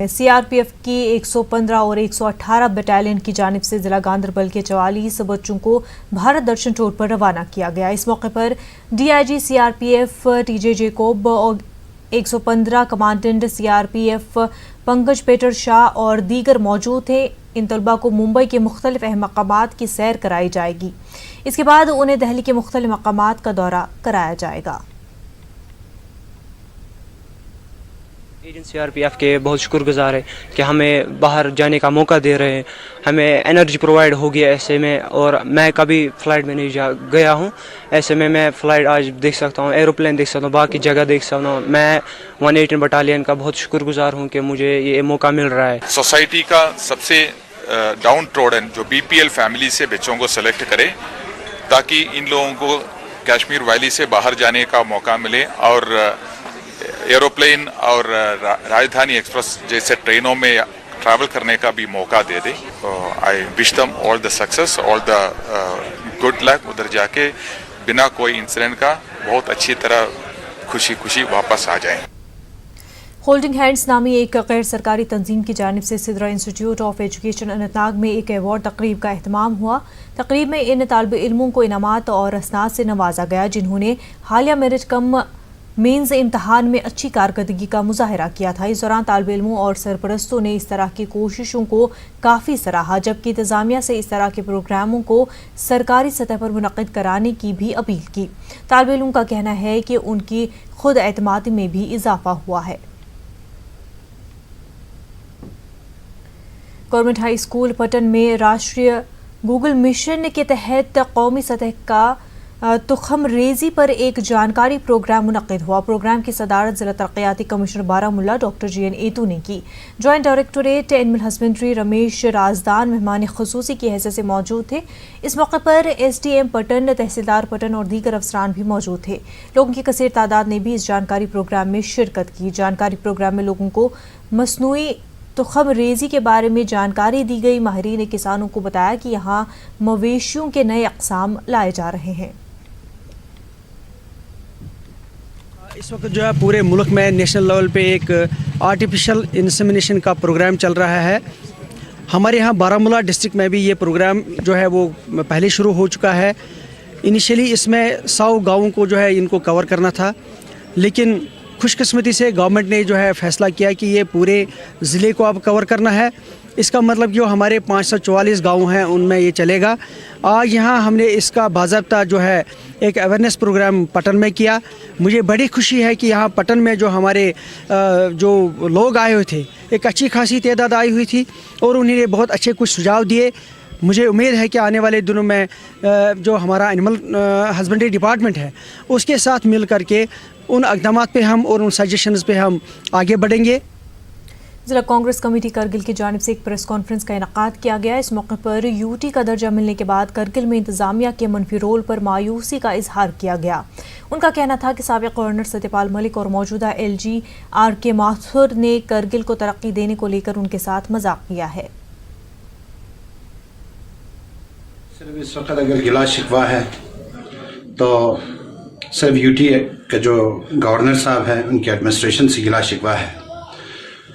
Speaker 1: सीआरपीएफ की 115 और 118 बटालियन की जानिब से जिला गांधरबल के 44 बच्चों को भारत दर्शन टूर पर रवाना किया गया। इस मौके पर डीआईजी सीआरपीएफ टीजे जेकोब और 115 कमांडेंट सीआरपीएफ पंकज पेटर शाह और दीगर मौजूद थे। इन तलबा को मुंबई के मुख्तलिफ अहम मकामात की सैर कराई जाएगी। इसके बाद उन्हें दिल्ली के मुख्तलिफ मकामात का दौरा कराया जाएगा।
Speaker 26: एजेंसी सीआरपीएफ के बहुत शुक्रगुजार है कि हमें बाहर जाने का मौका दे रहे हैं, हमें एनर्जी प्रोवाइड होगी ऐसे में। और मैं कभी फ़्लाइट में नहीं गया हूँ, ऐसे में मैं फ़्लाइट आज देख सकता हूँ, एरोप्लेन देख सकता हूँ, बाकी जगह देख सकता हूँ। मैं 118 बटालियन का बहुत शुक्रगुजार हूँ कि मुझे ये मौका मिल रहा है।
Speaker 27: सोसाइटी का सबसे डाउन ट्रोडन जो बीपीएल फैमिली से बच्चों को सेलेक्ट करे ताकि इन लोगों को कश्मीर वैली से बाहर जाने का मौका मिले और एरोप्लेन और राजधानी एक्सप्रेस जैसे ट्रेनों में ट्रैवल करने का भी मौका दे दे। I wish them all the success, all the good luck. उधर जाके बिना कोई इंसिडेंट का बहुत अच्छी तरह खुशी खुशी वापस आ जाएं।
Speaker 1: होल्डिंग हैंड्स नामी एक गैर सरकारी तंजीम की जानिब से Sidra institute of education Anantnag में एक अवार्ड तकरीब का एहतमाम हुआ। तकरीब में इन तालिब इल्मों को इनामात और असनाद से नवाजा गया जिन्होंने हालिया मेरिट कम मेंस इम्तहान में अच्छी कारकर्दगी का मुजाहरा किया था। इस दौरान तालिब इल्मों और सरपरस्तों ने इस तरह की कोशिशों को काफ़ी सराहा, जबकि इंतजामिया से इस तरह के प्रोग्रामों को सरकारी सतह पर मुनक्किद कराने की भी अपील की। तालिब इल्मों का कहना है कि उनकी खुद एतमादी में भी इजाफा हुआ है। गवर्नमेंट हाई स्कूल पटन में राष्ट्रीय गूगल मिशन के तहत कौमी सतह का तुखम रेजी पर एक जानकारी प्रोग्राम मुनक्किद हुआ। प्रोग्राम की सदारत जिला तरक्याती commissioner Baramulla doctor GN Itoo ने की। Joint directorate animal husbandry Ramesh Rajdan मेहमान खुसूसी की हैसियत से मौजूद थे। इस मौके पर SDM पटन, तहसीलदार पटन और दीगर अफसरान भी मौजूद थे। लोगों की कसीर तादाद ने भी इस जानकारी प्रोग्राम में शिरकत की। जानकारी प्रोग्राम में लोगों को मसनूई तुखम रेजी के बारे में जानकारी दी गई। माहिरीन ने किसानों को बताया कि यहाँ मवेशियों के नए अक़साम लाए जा रहे हैं।
Speaker 2: इस वक्त जो है पूरे मुल्क में नेशनल लेवल पे एक आर्टिफिशियल इंसेमिनेशन का प्रोग्राम चल रहा है। हमारे यहाँ बारामूला डिस्ट्रिक्ट में भी ये प्रोग्राम जो है वो पहले शुरू हो चुका है। इनिशियली इसमें 100 गाँवों को जो है इनको कवर करना था, लेकिन खुशकिस्मती से गवर्नमेंट ने जो है फ़ैसला किया कि ये पूरे ज़िले को अब कवर करना है। इसका मतलब जो हमारे 544 गांव हैं उनमें ये चलेगा। आज यहाँ हमने इसका बाज़ाब्ता जो है एक अवेयरनेस प्रोग्राम पटन में किया। मुझे बड़ी खुशी है कि यहाँ पटन में जो हमारे जो लोग आए हुए थे, एक अच्छी खासी तादाद आई हुई थी और उन्होंने बहुत अच्छे कुछ सुझाव दिए। मुझे उम्मीद है कि आने वाले दिनों में जो हमारा एनिमल हस्बेंड्री डिपार्टमेंट है उसके साथ मिल करके उन इक़दामात पे हम और उन सजेशंस पे हम आगे बढ़ेंगे।
Speaker 1: जिला कांग्रेस कमेटी करगिल की जानिब से एक प्रेस कॉन्फ्रेंस का इनेकाद किया गया। इस मौके पर UT का दर्जा मिलने के बाद करगिल में इंतजामिया के मनफी रोल पर मायूसी का इजहार किया गया। उनका कहना था कि साबिक़ गवर्नर सत्यपाल मलिक और मौजूदा LG RK माथुर ने करगिल को तरक्की देने को लेकर उनके साथ मजाक किया है।
Speaker 3: सिर्फ इस वक्त अगर गिला शिकवा है तो सिर्फ UT के जो गवर्नर साहब हैं उनके एडमिनिस्ट्रेशन से गिला शिकवा है।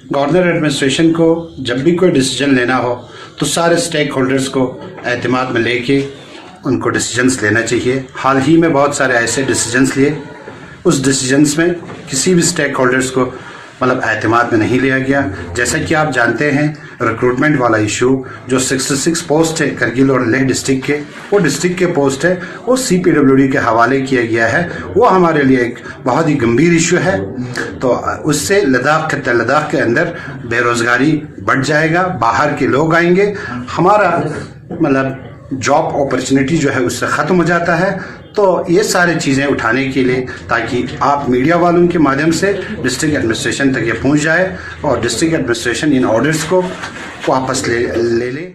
Speaker 3: गवर्नर एडमिनिस्ट्रेशन को जब भी कोई डिसीजन लेना हो तो सारे स्टेक होल्डर्स को एतमाद में लेके उनको डिसीजंस लेना चाहिए। हाल ही में बहुत सारे ऐसे डिसीजंस लिए, उस डिसीजंस में किसी भी स्टेक होल्डर्स को मतलब एतमाद में नहीं लिया गया। जैसा कि आप जानते हैं रिक्रूटमेंट वाला इशू जो 66 पोस्ट है करगिल और लेह डिस्ट्रिक्ट के, वो डिस्ट्रिक्ट के पोस्ट है, वो CPWD के हवाले किया गया है। वो हमारे लिए एक बहुत ही गंभीर इशू है। तो उससे लद्दाख के अंदर बेरोज़गारी बढ़ जाएगा, बाहर के लोग आएंगे, हमारा मतलब जॉब अपॉर्चुनिटी जो है उससे ख़त्म हो जाता है। तो ये सारी चीज़ें उठाने के लिए ताकि आप मीडिया वालों के माध्यम से डिस्ट्रिक्ट एडमिनिस्ट्रेशन तक ये पहुंच जाए और डिस्ट्रिक्ट एडमिनिस्ट्रेशन इन ऑर्डर्स को वापस ले ले।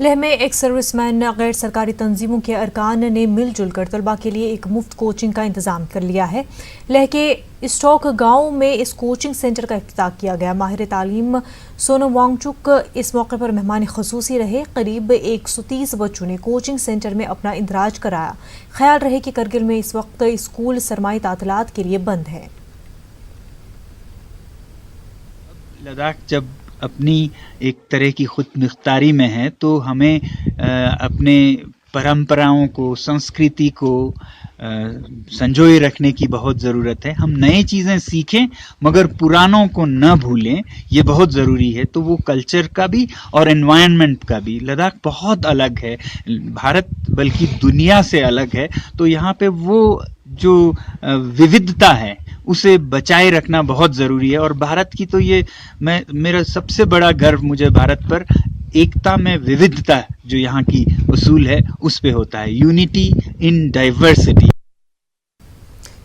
Speaker 1: लेह में एक सर्विसमैन गैर सरकारी तंजीमों के अरकान ने मिलजुल कर तलबा के लिए एक मुफ्त कोचिंग का इंतज़ाम कर लिया है। लेह के स्टॉक गांव में इस कोचिंग सेंटर का इफ्तिताह किया गया। माहिर तालीम सोनम वांगचुक इस मौके पर मेहमान खुसूसी रहे। करीब 130 बच्चों ने कोचिंग सेंटर में अपना इंदराज कराया। ख्याल रहे कि करगिल में इस वक्त स्कूल सरमाई तातीलात के लिए बंद है।
Speaker 4: लद्दाख जब अपनी एक तरह की खुद मुख्तारी में है तो हमें अपने परंपराओं को, संस्कृति को संजोए रखने की बहुत ज़रूरत है। हम नई चीज़ें सीखें मगर पुरानों को न भूलें, ये बहुत ज़रूरी है। तो वो कल्चर का भी और एनवायरनमेंट का भी लद्दाख बहुत अलग है, भारत बल्कि दुनिया से अलग है। तो यहाँ पे वो जो विविधता है उसे बचाए रखना बहुत ज़रूरी है। और भारत की तो ये मेरा सबसे बड़ा गर्व मुझे भारत पर एकता में विविधता जो यहाँ की उसूल है उस पे होता है, यूनिटी इन डाइवर्सिटी।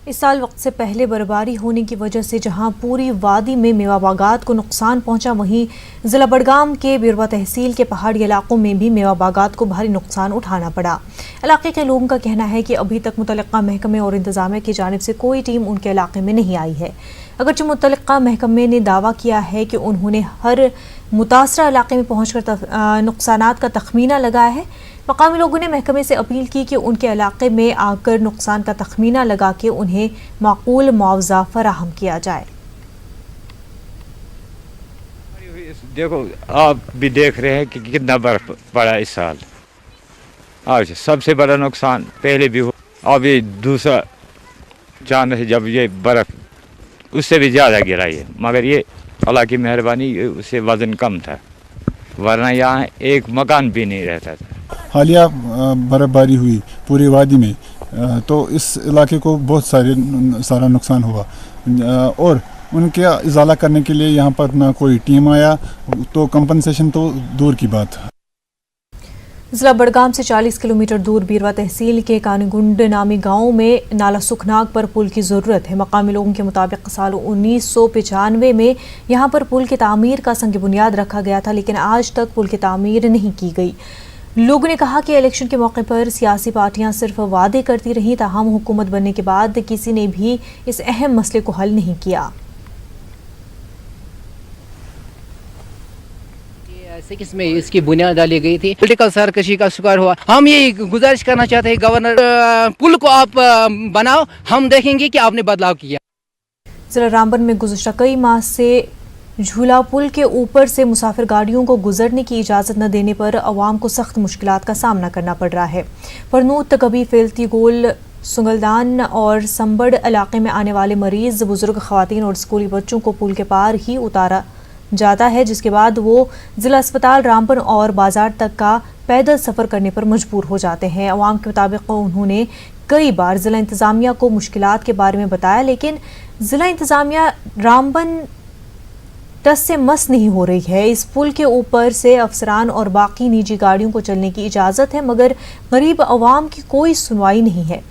Speaker 1: इस साल वक्त से पहले बर्फबारी होने की वजह से जहां पूरी वादी में मेवा बागात को नुकसान पहुंचा, वहीं ज़िला बडगाम के बिरवा तहसील के पहाड़ी इलाकों में भी मेवा बागात को भारी नुकसान उठाना पड़ा। इलाके के लोगों का कहना है कि अभी तक मुतल्लिका महकमे और इंतजामिया की जानिब से कोई टीम उनके इलाके में नहीं आई है। अगरचे मुतल्लिका महकमे ने दावा किया है कि उन्होंने हर मुतासरा इलाके में पहुँचकर नुकसानात का तखमीना लगाया है। मकामी लोगों ने महकमे से अपील की कि उनके इलाके में आकर नुकसान का तखमीना लगा के उन्हें माकूल मुआवजा फराहम किया जाए।
Speaker 6: देखो आप भी देख रहे हैं कि कितना बर्फ पड़ा इस साल। आज सबसे बड़ा नुकसान पहले भी हुआ, अभी दूसरा चांद है जब ये बर्फ़ उससे भी ज़्यादा गिरा है, मगर ये अल्लाह की मेहरबानी उससे वज़न कम था, वरना यहाँ एक मकान भी नहीं रहता था।
Speaker 8: हालिया बर्फबारी हुई पूरी वादी में, तो इस इलाके को बहुत सारा नुकसान हुआ और उनके इजाला करने के लिए यहाँ पर ना कोई टीम आया, तो कंपनसेशन तो दूर की बात।
Speaker 1: जिला बड़गाम से 40 किलोमीटर दूर बीरवा तहसील के कानीगुंड नामी गांव में नाला सुखनाग पर पुल की ज़रूरत है। मकामी लोगों के मुताबिक साल 1995 में यहां पर पुल की तामीर का संग बुनियाद रखा गया था, लेकिन आज तक पुल की तामीर नहीं की गई। लोगों ने कहा कि इलेक्शन के मौके पर सियासी पार्टियां सिर्फ वादे करती रहीं, ताहम हुकूमत बनने के बाद किसी ने भी इस अहम मसले को हल नहीं किया।
Speaker 9: ऐसे किसमें इसकी बुनियाद डाली गई थी, पॉलिटिकल सरकशी का शिकार हुआ। हम ये गुजारिश करना चाहते हैं गवर्नर, पुल को आप बनाओ, हम देखेंगे कि आपने बदलाव किया।
Speaker 1: जिला रामबन में गुज़श्ता कई माह से झूला पुल के ऊपर से मुसाफिर गाड़ियों को गुजरने की इजाज़त न देने पर अवाम को सख्त मुश्किलात का सामना करना पड़ रहा है। परनूत, कभी फेलती गोल, सुंगलदान और संबड़ इलाके में आने वाले मरीज, बुजुर्ग, खवातीन और स्कूली बच्चों को पुल के पार ही उतारा जाता है, जिसके बाद वो जिला अस्पताल रामबन और बाजार तक का पैदल सफ़र करने पर मजबूर हो जाते हैं। अवाम के मुताबिक उन्होंने कई बार ज़िला इंतज़ामिया को मुश्किलात के बारे में बताया, लेकिन ज़िला इंतज़ामिया रामबन टस से मस नहीं हो रही है। इस पुल के ऊपर से अफसरान और बाकी निजी गाड़ियों को चलने की इजाज़त है, मगर गरीब अवाम की कोई सुनवाई नहीं है।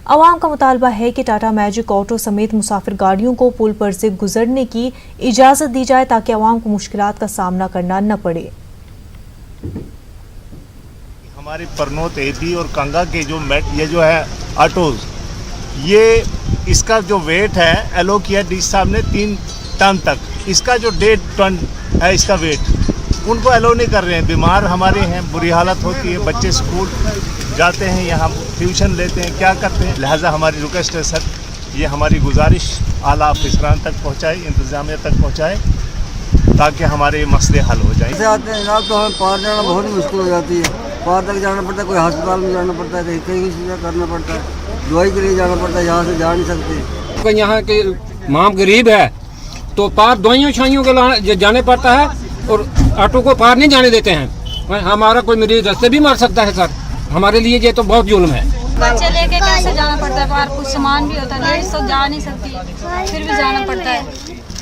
Speaker 1: अवाम का मुतालबा है कि टाटा मैजिक ऑटो समेत मुसाफिर गाड़ियों को पुल पर से गुजरने की इजाज़त दी जाए, ताकि अवाम को मुश्किलात का सामना करना न पड़े।
Speaker 10: हमारे परनोत, एपी और कंगा के ये जो है ऑटोज, ये इसका जो वेट है एलो किया डी साहब ने 3 टन तक, इसका जो 1.5 टन है इसका वेट, उनको एलो नहीं कर रहे हैं। बीमार हमारे हैं, बुरी हालत होती है, बच्चे स्कूल जाते हैं, यहाँ ट्यूशन लेते हैं, क्या करते हैं। लिहाजा हमारी रिक्वेस्ट है सर, ये हमारी गुजारिश आला अफसरान तक पहुँचाए, इंतज़ामिया तक पहुँचाए, ताकि हमारे ये मसले हल हो जाए।
Speaker 11: ऐसे आते हैं जनाब, तो हमें पार जाना बहुत मुश्किल हो जाती है। पार तक जाना पड़ता है, कोई अस्पताल में जाना पड़ता है, कहीं चीज़ें करना पड़ता है, दवाई के लिए जाना पड़ता है, यहाँ से जा नहीं सकते।
Speaker 12: यहाँ के माम गरीब है तो पार दवाइयों छाइयों के जाने पड़ता है और ऑटो को पार नहीं जाने देते हैं। हमारा कोई मरीज रास्ते भी मर सकता है सर, हमारे लिए ये तो बहुत जुल्म है।
Speaker 13: बच्चे लेके कैसे जाना पड़ता है पार, कुछ सामान भी होता है, लेडीज तो जा नहीं सकती, फिर भी जाना पड़ता है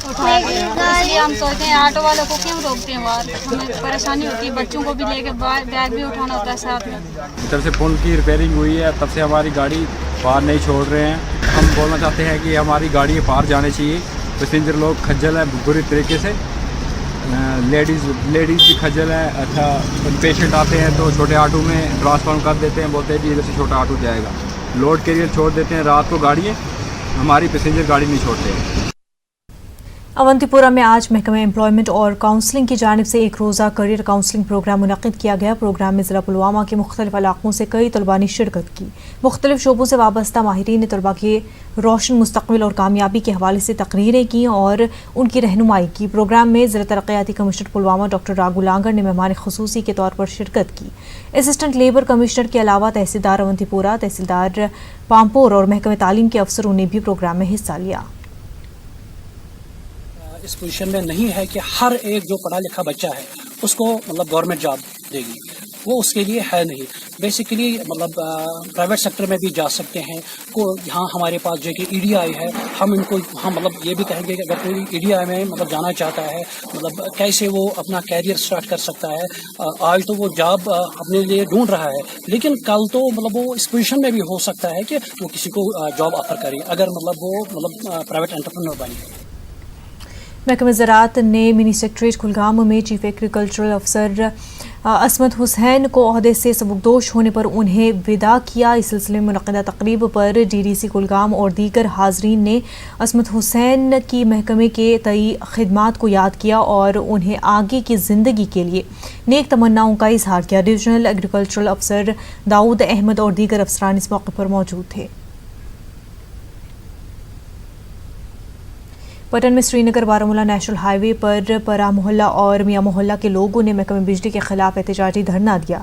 Speaker 13: उठा के। इसलिए हम सोचते हैं ऑटो वालों को क्यों रोकते हैं, बाहर हमें परेशानी होती है, बच्चों को भी लेके बैग भी उठाना होता है साथ में।
Speaker 14: इधर से पुल की रिपेयरिंग हुई है, तब से हमारी गाड़ी पार नहीं छोड़ रहे हैं। हम बोलना चाहते हैं कि हमारी गाड़ी पार जाने चाहिए। पैसेंजर लोग खज्जल है बुरी तरीके से, लेडीज़ भी खज्जल है। अच्छा, पेशेंट आते हैं तो छोटे ऑटो में ट्रांसफॉर्म कर देते हैं, बोलते हैं कि इधर से छोटा ऑटो जाएगा, लोड कैरियर छोड़ देते हैं रात को गाड़ियाँ, हमारी पैसेंजर गाड़ी नहीं छोड़ते हैं।
Speaker 1: अवंतीपुरा में आज महकमा एम्प्लॉयमेंट और काउंसलिंग की जानिब से एक रोज़ा करियर काउंसलिंग प्रोग्राम मुनक़िद किया गया। प्रोग्राम में ज़िला पुलवामा के मुख्तलिफ इलाकों से कई तलबा ने शिरकत की। मुख्तलिफ शोबों से वाबस्ता माहिरीन ने तलबा के रोशन मुस्तक़बिल और कामयाबी के हवाले से तकरीरें की और उनकी रहनुमाई की। प्रोग्राम में ज़िला तरक्याती कमिश्नर पुलवामा डॉक्टर राघु लांगर ने मेहमान ख़ुसूसी के तौर पर शिरकत की। असिस्टेंट लेबर कमिश्नर के अलावा तहसीलदार अवंतीपुरा, तहसीलदार पामपोर और महकमे तालीम के अफसरों ने भी प्रोग्राम में हिस्सा लिया।
Speaker 28: इस पोजीशन में नहीं है कि हर एक जो पढ़ा लिखा बच्चा है उसको मतलब गवर्नमेंट जॉब देगी, वो उसके लिए है नहीं। बेसिकली मतलब प्राइवेट सेक्टर में भी जा सकते हैं। को यहाँ हमारे पास जो कि EDI है, हम इनको मतलब ये भी कहेंगे कि अगर कोई EDI में मतलब जाना चाहता है, मतलब कैसे वो अपना कैरियर स्टार्ट कर सकता है। आज तो वो जॉब अपने लिए ढूंढ रहा है, लेकिन कल तो मतलब वो इस पोजीशन में भी हो सकता है कि वो किसी को जॉब ऑफर करे, अगर मतलब वो मतलब प्राइवेट एंटरप्रेन्योर बने।
Speaker 1: महकमा ज़राअत ने मिनी सेक्रेटरीट कुलगाम में चीफ एग्रीकल्चरल अफसर असमत हुसैन को ओहदे से सबकदोश होने पर उन्हें विदा किया। इस सिलसिले में मुनक़िदा तकरीब पर DDC कुलगाम और दीगर हाज़रीन ने असमत हुसैन की महकमे के तई खिदमात को याद किया और उन्हें आगे की ज़िंदगी के लिए नेक तमन्नाओं का इजहार किया। डिविजनल एग्रीकल्चरल अफसर दाऊद अहमद और दीगर अफसरान इस मौके पर मौजूद थे। पटन में श्रीनगर बारामूला नेशनल हाईवे पर परा मोहल्ला और मियां मोहल्ला के लोगों ने महकमे बिजली के खिलाफ एहतजाजी धरना दिया।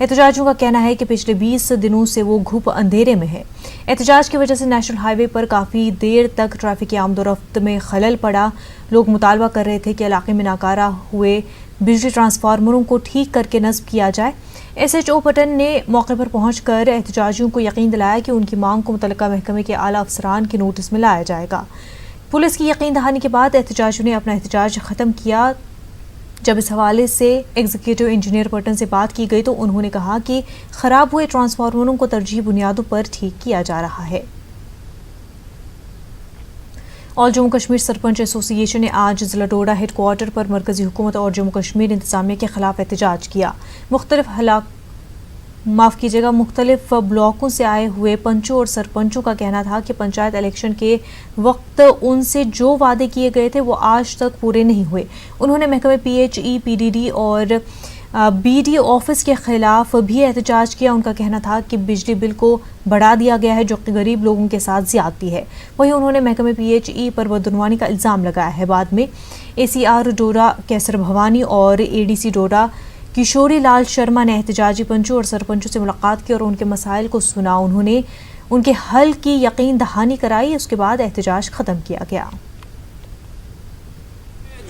Speaker 1: एहतजाजियों का कहना है कि पिछले 20 दिनों से वो घुप अंधेरे में है। एहतजाज की वजह से नेशनल हाईवे पर काफ़ी देर तक ट्रैफिक की आमदोरफ्त में खलल पड़ा। लोग मुतालबा कर रहे थे कि इलाके में नाकारा हुए बिजली ट्रांसफार्मरों को ठीक करके नस्ब किया जाए। SHO पटन ने मौके पर पहुंचकर एहतजाजियों को यकीन दिलाया कि उनकी मांग को मुतल्लिका महकमे के आला अफसरान के नोटिस में लाया जाएगा। पुलिस की यकीन दहानी के बाद एहतजाजियों ने अपना एहतजाज ख़त्म किया। जब इस हवाले से एग्जीक्यूटिव इंजीनियर पटन से बात की गई तो उन्होंने कहा कि ख़राब हुए ट्रांसफार्मरों को तरजीही बुनियादों पर ठीक किया जा रहा है। ऑल जम्मू कश्मीर सरपंच एसोसिएशन ने आज ज़िला डोडा हेडक्वार्टर पर मरकज़ी हुकूमत और जम्मू कश्मीर इंतज़ामिया के खिलाफ एहतजाज किया। मुख्तलिफ ब्लॉकों से आए हुए पंचों और सरपंचों का कहना था कि पंचायत इलेक्शन के वक्त उनसे जो वादे किए गए थे वो आज तक पूरे नहीं हुए। उन्होंने महकमे PHE, PDD और BD ऑफिस के खिलाफ भी एहतजाज किया। उनका कहना था कि बिजली बिल को बढ़ा दिया गया है जो कि गरीब लोगों के साथ ज्यादती है। वहीं उन्होंने महकमे PHE पर बदनवानी का इल्ज़ाम लगाया है। बाद में ACR डोडा कैसर भवानी और ADC डोडा किशोरी लाल शर्मा ने एहतजाजी पंचों और सरपंचों से मुलाकात की और उनके मसाइल को सुना। उन्होंने उनके हल की यकीन दहानी कराई। उसके बाद एहतजाज ख़त्म किया गया।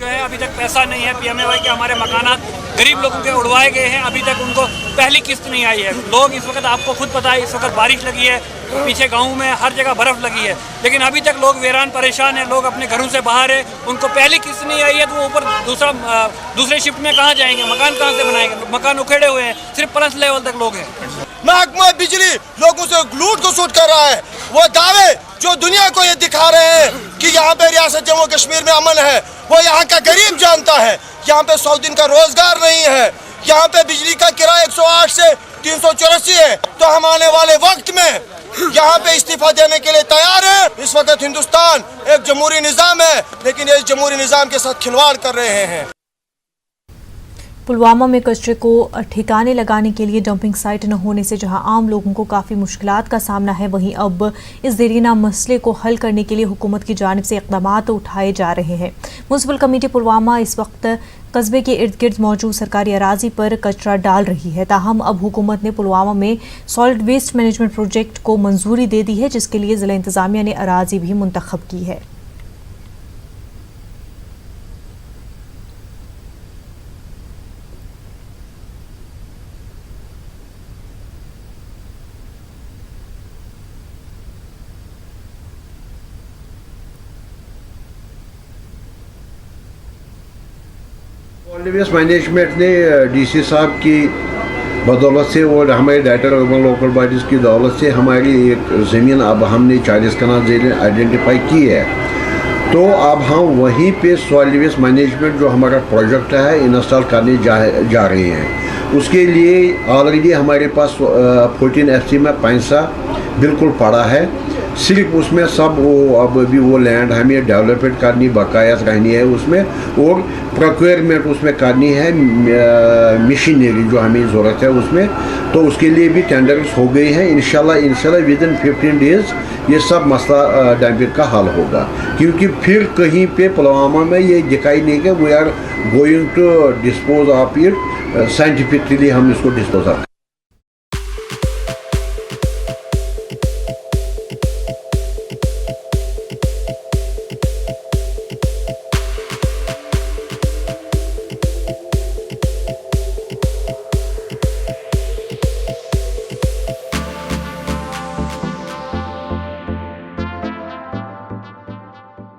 Speaker 28: जो है अभी तक पैसा नहीं है PMAY के। हमारे मकानात गरीब लोगों के उड़वाए गए हैं, अभी तक उनको पहली किस्त नहीं आई है। लोग इस वक्त, आपको खुद पता है, इस वक्त बारिश लगी है, पीछे गाँव में हर जगह बर्फ़ लगी है, लेकिन अभी तक लोग वीरान परेशान हैं। लोग अपने घरों से बाहर है, उनको पहली किस्त नहीं आई है तो वो ऊपर दूसरे शिफ्ट में कहाँ जाएंगे, मकान कहाँ से बनाएंगे? मकान उखेड़े हुए हैं, सिर्फ प्लस लेवल तक लोग हैं।
Speaker 5: महकमा बिजली लोगों से लूट को सूट कर रहा है। वो दावे जो दुनिया को ये दिखा रहे हैं कि यहाँ पे रियासत जम्मू कश्मीर में अमन है, वो यहाँ का गरीब जानता है। यहाँ पे 100 दिन का रोजगार नहीं है। यहाँ पे बिजली का किराया 108 से 384 है। तो हम आने वाले वक्त में यहाँ पे इस्तीफा देने के लिए तैयार है। इस वक्त हिंदुस्तान एक जमहूरी निज़ाम है, लेकिन ये जमहूरी निज़ाम के साथ खिलवाड़ कर रहे हैं।
Speaker 1: पुलवामा में कचरे को ठिकाने लगाने के लिए डंपिंग साइट न होने से जहां आम लोगों को काफ़ी मुश्किलात का सामना है, वहीं अब इस देरीना मसले को हल करने के लिए हुकूमत की जानिब से इक़दामात उठाए जा रहे हैं। म्युनिसिपल कमेटी पुलवामा इस वक्त कस्बे के इर्द गिर्द मौजूद सरकारी अराजी पर कचरा डाल रही है। ताहम अब हुकूमत ने पुलवामा में सॉलिड वेस्ट मैनेजमेंट प्रोजेक्ट को मंजूरी दे दी है, जिसके लिए ज़िला इंतज़ामिया ने अराजी भी मुंतखब की है।
Speaker 15: सॉलिड वेस्ट मैनेजमेंट ने DC साहब की बदौलत से और हमारे डायरेक्टर अर्बन लोकल बॉडीज़ की दौलत से हमारी एक ज़मीन अब हमने 40 कनाल ज़मीन आइडेंटिफाई की है। तो अब हम वहीं पे सॉलिड वेस्ट मैनेजमेंट जो हमारा प्रोजेक्ट है इंस्टॉल करने जा रहे हैं। उसके लिए ऑलरेडी हमारे पास 14 FC में पैसा बिल्कुल पड़ा है। सिर्फ उसमें सब वो अब भी वो लैंड हमें डेवलपमेंट करनी बकाया रहनी है उसमें, और प्रोक्योरमेंट उसमें करनी है मशीनरी जो हमें ज़रूरत है उसमें। तो उसके लिए भी टेंडर्स हो गए हैं। इंशाल्लाह विदिन 15 डेज़ ये सब मसला डंपिंग का हल होगा, क्योंकि फिर कहीं पे पुलवामा में ये दिखाई नहीं कि we are going to dispose of it scientifically, हम इसको डिस्पोज ऑफ